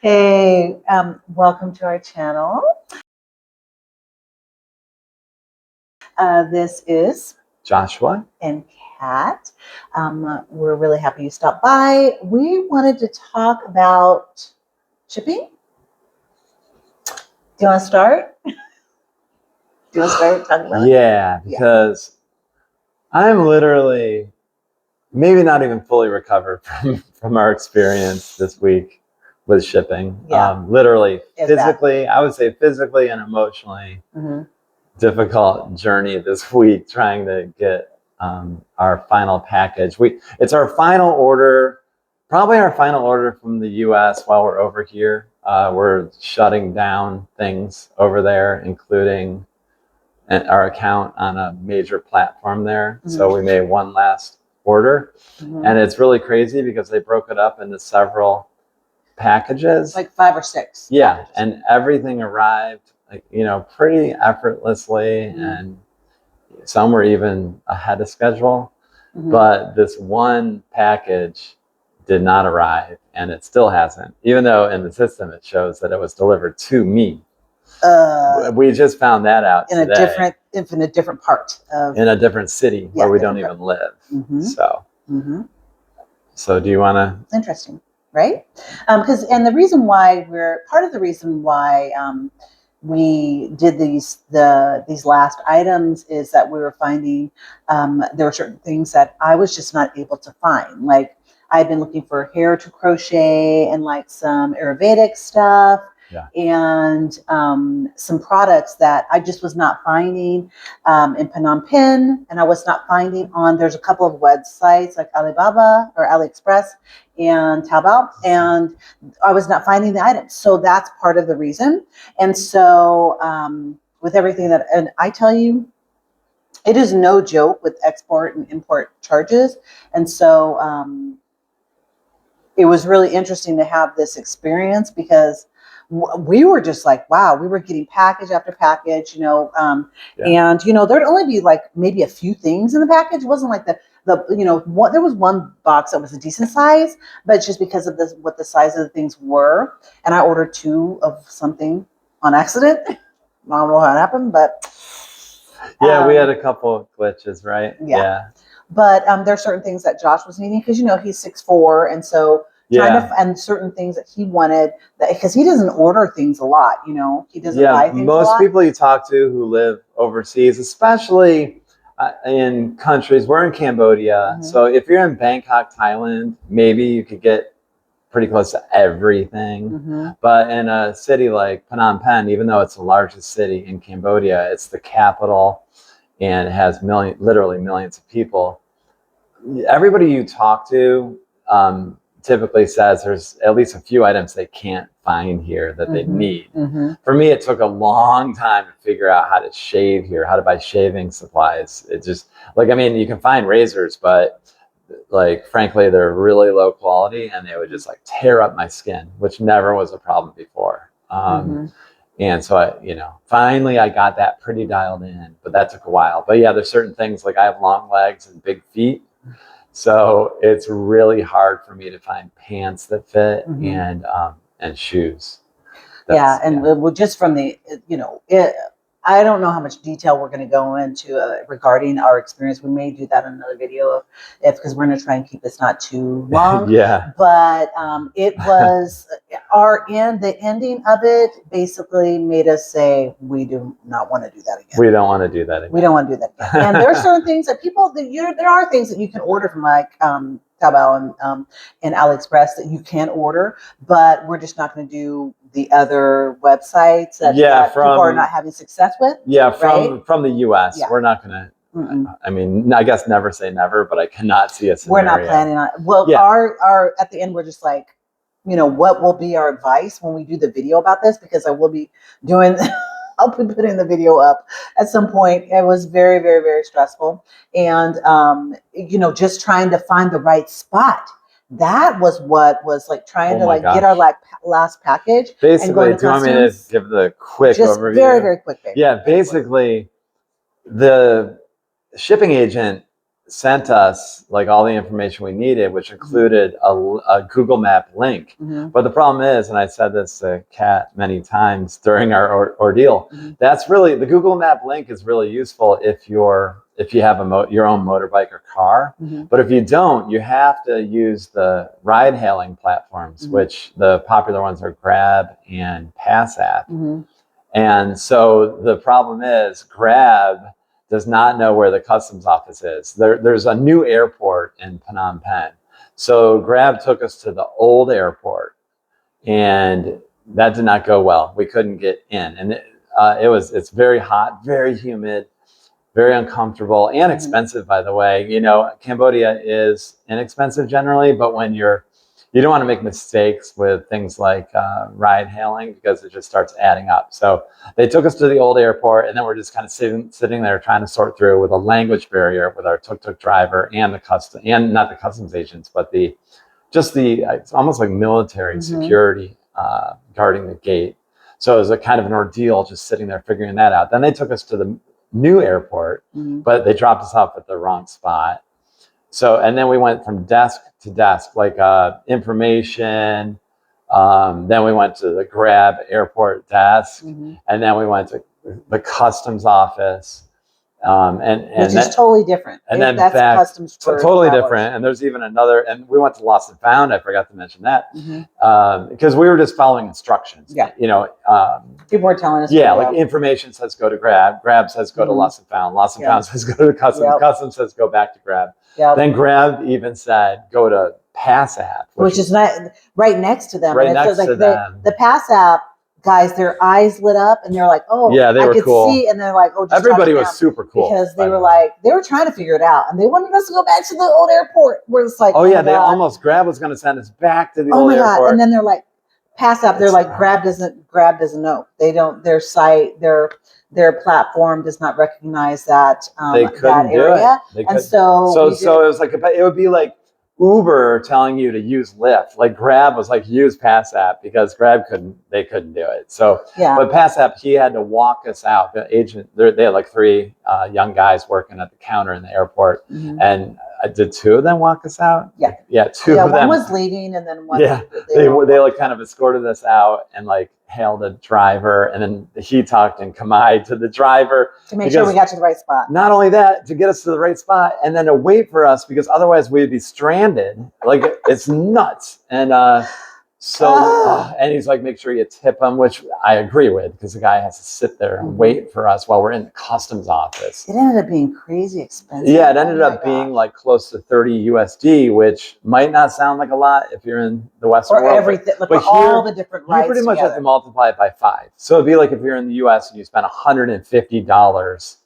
Hey, welcome to our channel. This is Joshua and Kat. We're really happy you stopped by. We wanted to talk about shipping. Do you want to start? Do you want to start talking about it? Yeah, because I'm literally maybe not even fully recovered from our experience this week with shipping. Yeah. Literally, It's physically, I would say physically and emotionally difficult journey this week trying to get our final package. It's our final order, probably our final order from the US while we're over here. We're shutting down things over there, including our account on a major platform there. So we made one last order, and it's really crazy because they broke it up into several packages, like 5 or 6. Yeah, packages. and everything arrived pretty effortlessly, and some were even ahead of schedule. But this one package did not arrive, and it still hasn't, even though in the system it shows that it was delivered to me. We just found that out in today. In a different part of in a different city where we don't even live. So do you want to? It's interesting, right? And the reason why part of the reason why we did these last items is that we were finding there were certain things that I was just not able to find. Like I've been looking for hair to crochet and like some Ayurvedic stuff. Yeah. And some products that I just was not finding in Phnom Penh, and I was not finding there's a couple of websites like Alibaba or AliExpress and Taobao, and I was not finding the items. So that's part of the reason. And so with everything and I tell you, it is no joke with export and import charges. And so it was really interesting to have this experience because we were just like, wow, we were getting package after package, and there'd only be like maybe a few things in the package. It wasn't like there was one box that was a decent size, but it's just because of what the size of the things were. And I ordered 2 of something on accident. I don't know how it happened, but we had a couple of glitches, right? Yeah. But there are certain things that Josh was needing because he's 6'4", and so and certain things that he wanted because he doesn't order things a lot. He doesn't buy things a lot. Most people you talk to who live overseas, especially in countries, we're in Cambodia. So if you're in Bangkok, Thailand, maybe you could get pretty close to everything. But in a city like Phnom Penh, even though it's the largest city in Cambodia, it's the capital and it has literally millions of people. Everybody you talk to typically says there's at least a few items they can't find here that they need. For me, it took a long time to figure out how to shave here, how to buy shaving supplies. It just you can find razors, but frankly, they're really low quality and they would just tear up my skin, which never was a problem before. And so finally I got that pretty dialed in, but that took a while. But yeah, there's certain things I have long legs and big feet. So it's really hard for me to find pants that fit and shoes. Just from the, I don't know how much detail we're going to go into regarding our experience. We may do that in another video because we're going to try and keep this not too long. But it was the ending of it basically made us say, we do not want to do that again. We don't want to do that again. We don't want to do that again. And there are certain things that there are things that you can order from Taobao and AliExpress that you can order, but we're just not going to do the other websites that people are not having success with. From the US. We're not going to. I mean, I guess never say never, but I cannot see a scenario. We're not planning on. Well, our at the end, we're just like, what will be our advice when we do the video about this? Because I will be doing. I'll be putting the video up at some point. It was very, very, very stressful, and just trying to find the right spot. That was what was trying to get our last package. Basically, do you want me to give the quick overview? Very, very quick. Basically, the shipping agent sent us like all the information we needed, which included a Google Map link. But the problem is, and I said this to Kat many times during our ordeal, that's really, the Google Map link is really useful if you have your own motorbike or car. But if you don't, you have to use the ride hailing platforms, which the popular ones are Grab and PassApp. And so the problem is Grab does not know where the customs office is. There's a new airport in Phnom Penh. So Grab took us to the old airport, and that did not go well. We couldn't get in. And it's very hot, very humid, very uncomfortable, and expensive, by the way. You know, Cambodia is inexpensive generally, but when you don't want to make mistakes with things like ride hailing, because it just starts adding up. So they took us to the old airport, and then we're just kind of sitting there trying to sort through with a language barrier with our tuk-tuk driver and not the customs agents, but it's almost like military security guarding the gate. So it was a kind of an ordeal just sitting there figuring that out. Then they took us to the new airport, but they dropped us off at the wrong spot. So, and then we went from desk to desk, like information. Then we went to the Grab airport desk, and then we went to the customs office. Which is totally different. And then that's back, customs for totally travelers. different. And there's even another, and we went to Lost and Found. I forgot to mention that because we were just following instructions. Yeah. You know, people were telling us. Yeah, like information says go to Grab. Grab says go to Lost and Found. Lost and Found says go to customs. Customs says go back to Grab. Then Grab even said go to PassApp, which is not right next to them. Right next to them. The PassApp guys, their eyes lit up, and they're like, "Oh, yeah, they I were could cool." See, and they're like, "Oh, just everybody was super cool because they were like, they were trying to figure it out, and they wanted us to go back to the old airport where it's like, oh yeah, they almost Grab was going to send us back to the old airport, and then they're like, PassApp, they're like, Grab doesn't know. They don't. Their site, their platform does not recognize that they couldn't that area, do it. And so it was like it would be like Uber telling you to use Lyft. Like Grab was like use PassApp because Grab couldn't do it. So but PassApp, he had to walk us out. The agent, they had like 3 young guys working at the counter in the airport, and did 2 of them walk us out? Yeah, 2 of them. One was leaving, and then one. Yeah, they like kind of escorted us out and like hailed a driver, and then he talked in Khmer to the driver to make sure we got to the right spot. Not only that, to get us to the right spot, and then to wait for us because otherwise we'd be stranded. Like it's nuts. And and he's like, make sure you tip him, which I agree with because the guy has to sit there and wait for us while we're in the customs office. It ended up being crazy expensive. Yeah, it ended up being like close to 30 USD, which might not sound like a lot if you're in the Western world. Everything, but here, all the different rides you pretty much have to multiply it by 5. So it'd be like if you're in the US and you spent $150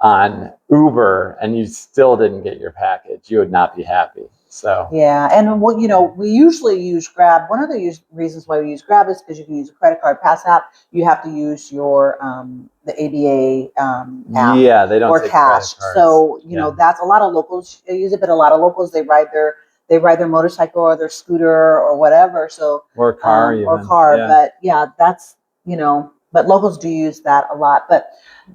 on Uber and you still didn't get your package, you would not be happy. So yeah, and we usually use Grab. One of the reasons why we use Grab is because you can use a credit card. PassApp, you have to use your the ABA app. Yeah, they don't take cash. So that's a lot of locals use it, but a lot of locals they ride their motorcycle or their scooter or whatever. So or car, But yeah, that's but locals do use that a lot. But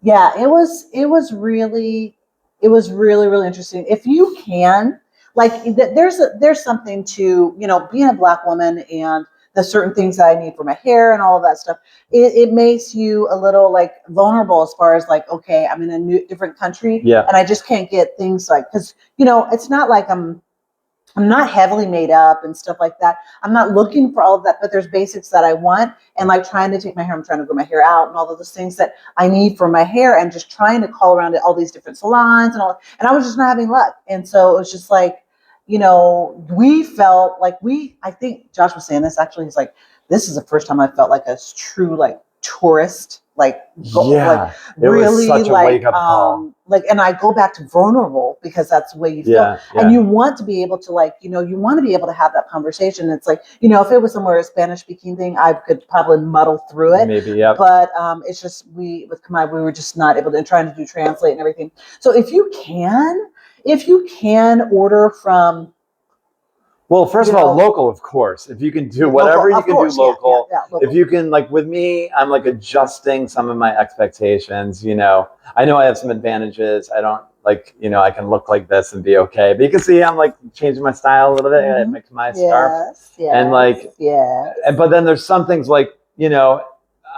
yeah, it was really really interesting. If you can. Like there's something to being a Black woman and the certain things that I need for my hair and all of that stuff. It makes you a little like vulnerable as far as like, okay, I'm in a different country, and I just can't get things like because it's not like I'm not heavily made up and stuff like that. I'm not looking for all of that, but there's basics that I want, and like trying to take my hair, I'm trying to grow my hair out and all of those things that I need for my hair, and just trying to call around at all these different salons and all. And I was just not having luck, and so it was just like. We felt like I think Josh was saying this actually. He's like, this is the first time I felt like a true like tourist, like really such a like wake-up call. And I go back to vulnerable because that's the way you feel, and you want to be able to you want to be able to have that conversation. It's like if it was somewhere a Spanish speaking thing, I could probably muddle through it. Maybe, yeah. But it's just with Khmer, we were just not able to, and trying to do translate and everything. So if you can order from. Well, first of all, local, of course. If you can do whatever you can do local. Local. If you can, like with me, I'm like adjusting some of my expectations. I know I have some advantages. I don't like, you know, I can look like this and be okay. But you can see I'm like changing my style a little bit. I mix my scarf. Yes, And like, yes. but then there's some things like, you know,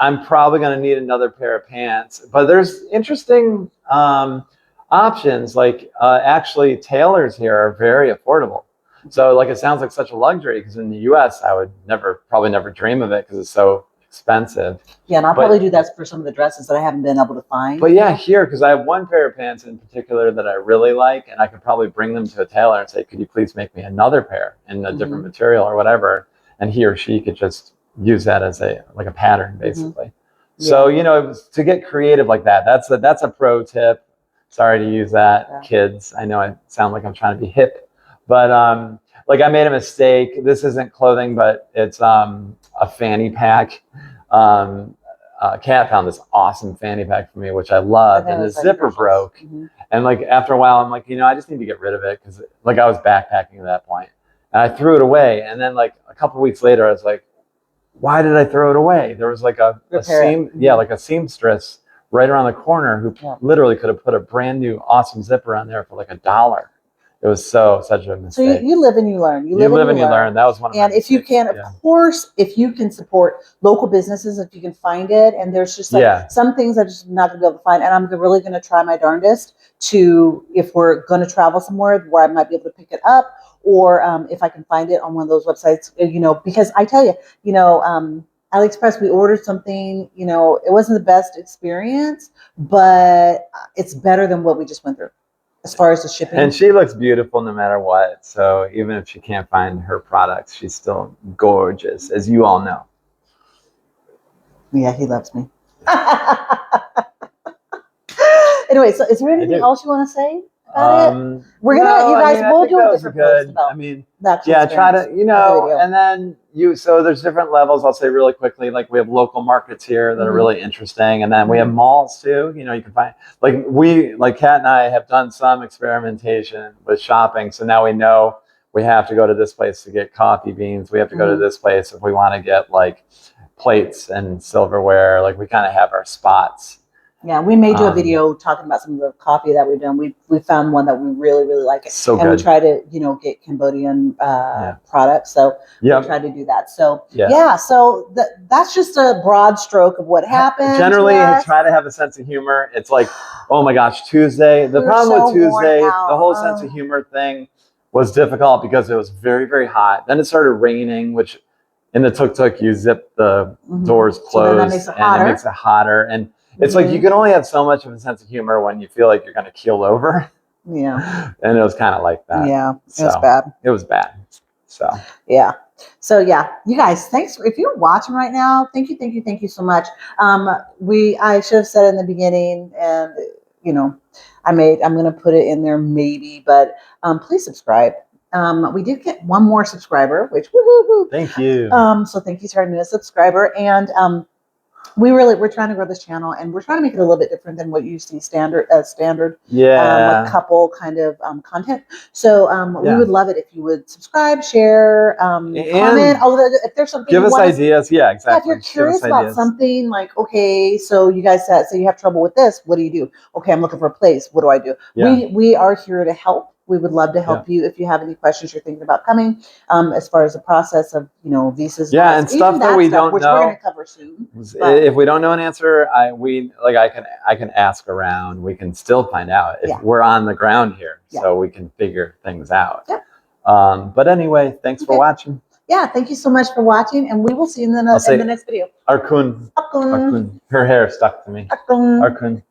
I'm probably going to need another pair of pants. But there's interesting options. Like actually, tailors here are very affordable. So like it sounds like such a luxury because in the U.S. I would probably never dream of it because it's so expensive. Yeah, and I'll probably do that for some of the dresses that I haven't been able to find. But yeah, here, because I have one pair of pants in particular that I really like, and I could probably bring them to a tailor and say, could you please make me another pair in a different material or whatever? And he or she could just use that as a pattern, basically. So, you know, to get creative like that, that's a pro tip. Sorry to use that, kids. I know I sound like I'm trying to be hip, but like I made a mistake. This isn't clothing, but it's a fanny pack. Kat found this awesome fanny pack for me, which I loved, and the zipper broke. And like after a while, I'm like, you know, I just need to get rid of it because like I was backpacking at that point, and I threw it away. And then like a couple of weeks later, I was like, why did I throw it away? There was like a seamstress right around the corner who literally could have put a brand new awesome zipper on there for like $1. It was such a mistake. So you live and you learn. You live and you learn. That was one of my mistakes. If you can, of course, if you can support local businesses, if you can find it, and there's just like some things I'm just not gonna be able to find, and I'm really gonna try my darndest to, if we're gonna travel somewhere where I might be able to pick it up, or if I can find it on one of those websites, you know, because I tell you, you know, AliExpress, we ordered something, you know, it wasn't the best experience, but it's better than what we just went through as far as the shipping. And she looks beautiful no matter what. So even if she can't find her products, she's still gorgeous, as you all know. Yeah, he loves me. Anyway, so is there anything else you want to say about it? We're gonna, you guys, we'll do a different post about try to, you know, and then so there's different levels. I'll say really quickly, like we have local markets here that are really interesting, and then we have malls too. You know, you can find like Kat and I have done some experimentation with shopping, so now we know we have to go to this place to get coffee beans. We have to go to this place if we want to get like plates and silverware. Like we kind of have our spots. Yeah, we may do a video talking about some of the coffee that we've done. We found one that we really like it. So good. We try to, you know, get Cambodian products. So we try to do that. So so that's just a broad stroke of what happened. Generally, I try to have a sense of humor. It's like, oh my gosh, Tuesday. The problem with Tuesday, the whole sense of humor thing was difficult because it was very, very hot. Then it started raining, which in the tuk-tuk, you zip the doors closed, and it makes it hotter. And it's like you can only have so much of a sense of humor when you feel like you're going to keel over. Yeah. And it was kind of like that. Yeah. It was bad. It was bad. So. Yeah. So yeah, you guys, thanks. If you're watching right now, thank you so much. I should have said it in the beginning, and you know, I'm going to put it in there maybe, but please subscribe. We did get one more subscriber, which woo. Thank you. So thank you to our newest subscriber, and we're trying to grow this channel, and we're trying to make it a little bit different than what you see standard like couple kind of content. So we would love it if you would subscribe, share, comment. If there's something, give us ideas. Yeah, exactly. Yeah, if you're curious about something, like, okay, so you guys said, so you have trouble with this, what do you do? Okay, I'm looking for a place, what do I do? Yeah. We are here to help. We would love to help you if you have any questions you're thinking about coming, as far as the process of, you know, visas. Yeah, and stuff that we don't which know. We're going to cover soon. If we don't know an answer, I can ask around. We can still find out if we're on the ground here, so we can figure things out. Yeah. But anyway, thanks for watching. Yeah, thank you so much for watching, and we will see you in the next video. Arkun. Her hair stuck to me. Arkun.